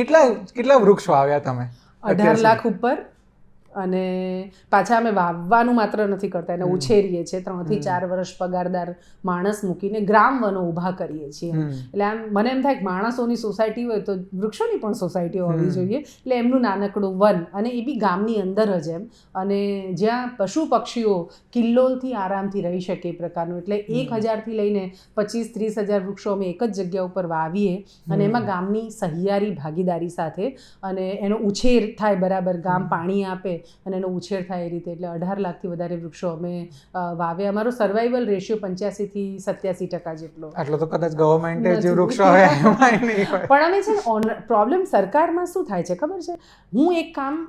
કેટલા વૃક્ષો આવ્યા તમે? 18 લાખ ઉપર. અને પાછા અમે વાવવાનું માત્ર નથી કરતા, એને ઉછેરીએ છીએ. 3 થી 4 વર્ષ પગારદાર માણસ મૂકીને ગ્રામ વનો ઊભા કરીએ છીએ. એટલે આમ મને એમ થાય કે માણસોની સોસાયટી હોય તો વૃક્ષોની પણ સોસાયટીઓ હોવી જોઈએ. એટલે એમનું નાનકડું વન, અને એ બી ગામની અંદર જ એમ, અને જ્યાં પશુ પક્ષીઓ કિલ્લોલથી આરામથી રહી શકે એ પ્રકારનું. એટલે 1000થી લઈને 25-30 હજાર વૃક્ષો અમે એક જ જગ્યા ઉપર વાવીએ, અને એમાં ગામની સહિયારી ભાગીદારી સાથે, અને એનો ઉછેર થાય બરાબર, ગામ પાણી આપે અને એનો ઉછેર થાય એ રીતે. એટલે 18 લાખથી વધારે વૃક્ષો અમે વાવ્યા. અમારો સર્વાઈવલ રેશિયો 85 થી 87% જેટલો. આટલો તો કદાચ ગવર્મેન્ટે જે વૃક્ષો આવે એમાં નહીં હોય. પણ અમે છે ને, પ્રોબ્લેમ સરકારમાં શું થાય છે ખબર છે, હું એક કામ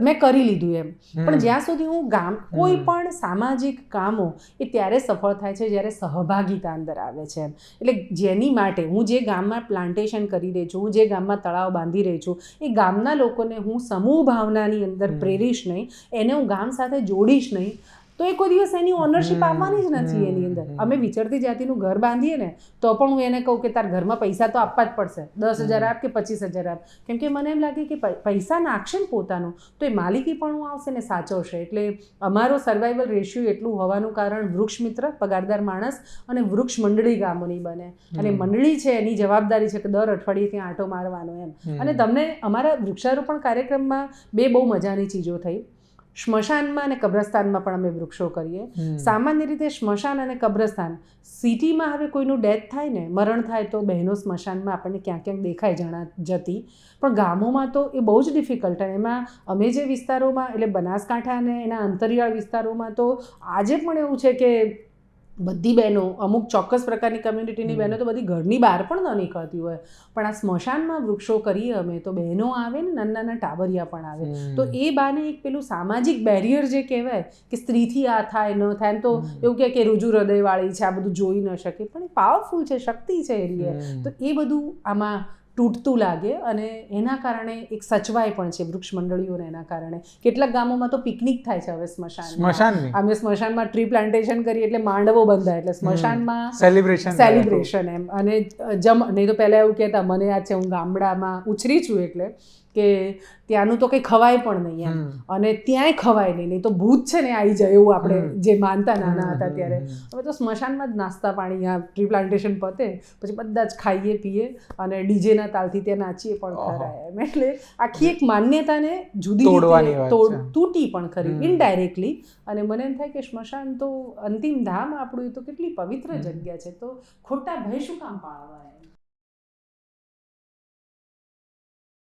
મેં કરી લીધું એમ, પણ જ્યાં સુધી હું કોઈ પણ સામાજિક કામો એ ત્યારે સફળ થાય છે જ્યારે સહભાગિતા અંદર આવે છે એમ. એટલે જેની માટે હું જે ગામમાં પ્લાન્ટેશન કરી રહી છું, હું જે ગામમાં તળાવ બાંધી રહી છું, એ ગામના લોકોને હું સમૂહ ભાવનાની અંદર પ્રેરીશ નહીં, એને હું ગામ સાથે જોડીશ નહીં, તો એ કોઈ દિવસ એની ઓનરશિપ આવવાની જ નથી એની અંદર. અમે વિચરતી જાતિનું ઘર બાંધીએ ને તો પણ હું એને કહું કે તાર ઘરમાં પૈસા તો આપવા જ પડશે, 10,000 આપ કે 25,000 આપ, કેમ કે મને એમ લાગે કે પૈસા નાખશે ને પોતાનું તો એ માલિકી પણ આવશે ને સાચવશે. એટલે અમારો સર્વાઈવલ રેશિયો એટલું હોવાનું કારણ વૃક્ષ મિત્ર, પગારદાર માણસ અને વૃક્ષ મંડળી ગામોની બને. અને મંડળી છે એની જવાબદારી છે કે દર અઠવાડિયે ત્યાં આંટો મારવાનો એમ. અને તમને અમારા વૃક્ષારોપણ કાર્યક્રમમાં 2 બહુ મજાની ચીજો થઈ. સ્મશાનમાં અને કબ્રસ્તાનમાં પણ અમે વૃક્ષો કરીએ. સામાન્ય રીતે સ્મશાન અને કબ્રસ્તાન, સિટીમાં હવે કોઈનું ડેથ થાય ને, મરણ થાય તો બહેનો સ્મશાનમાં આપણને ક્યાંક દેખાય જતી, પણ ગામોમાં તો એ બહુ જ ડિફિકલ્ટ. અને એમાં અમે જે વિસ્તારોમાં, એટલે બનાસકાંઠા અને એના અંતરિયાળ વિસ્તારોમાં તો આજે પણ એવું છે કે બધી બહેનો, અમુક ચોક્કસ પ્રકારની કમ્યુનિટીની બહેનો તો બધી ઘરની બહાર પણ ન નીકળતી હોય, પણ આ સ્મશાનમાં વૃક્ષો કરીએ અમે તો બહેનો આવે ને, નાના ટાબરિયા પણ આવે, તો એ બાને એક પેલું સામાજિક બેરિયર જે કહેવાય કે સ્ત્રીથી આ થાય ન થાય, તો એવું કે રુજુ હૃદયવાળી છે, આ બધું જોઈ ન શકે, પણ એ પાવરફુલ છે, શક્તિ છે એની. તો એ બધું આમાં તૂટતું લાગે, અને એના કારણે એક સચવાય પણ છે વૃક્ષ મંડળીઓને. એના કારણે કેટલાક ગામોમાં તો પિકનિક થાય છે હવે સ્મશાનમાં. અમે સ્મશાનમાં ટ્રી પ્લાન્ટેશન કરીએ એટલે માંડવો બંધાય, એટલે સ્મશાનમાં સેલિબ્રેશન એમ. અને નહીં તો પહેલાં એવું કહેતા, મને યાદ છે હું ગામડામાં ઉછરી છું એટલે કે ત્યાંનું તો કંઈ ખવાય પણ નહીં એમ, અને ત્યાંય ખવાય નહીં તો ભૂત છે ને આવી જાય, એવું આપણે જે માનતા નાના હતા ત્યારે. હવે તો સ્મશાનમાં જ નાસ્તા પાણી, આ ટ્રી પ્લાન્ટેશન પતે પછી બધા જ ખાઈએ પીએ અને ડીજેના તાલથી ત્યાં નાચીએ પણ ખરા એમ. એટલે આખી એક માન્યતાને જુદી રીતે તૂટી પણ ખરી ઇનડાયરેક્ટલી. અને મને એમ થાય કે સ્મશાન તો અંતિમ ધામ આપણું, એ તો કેટલી પવિત્ર જગ્યા છે, તો ખોટા ભય શું કામ પાળવા એમ.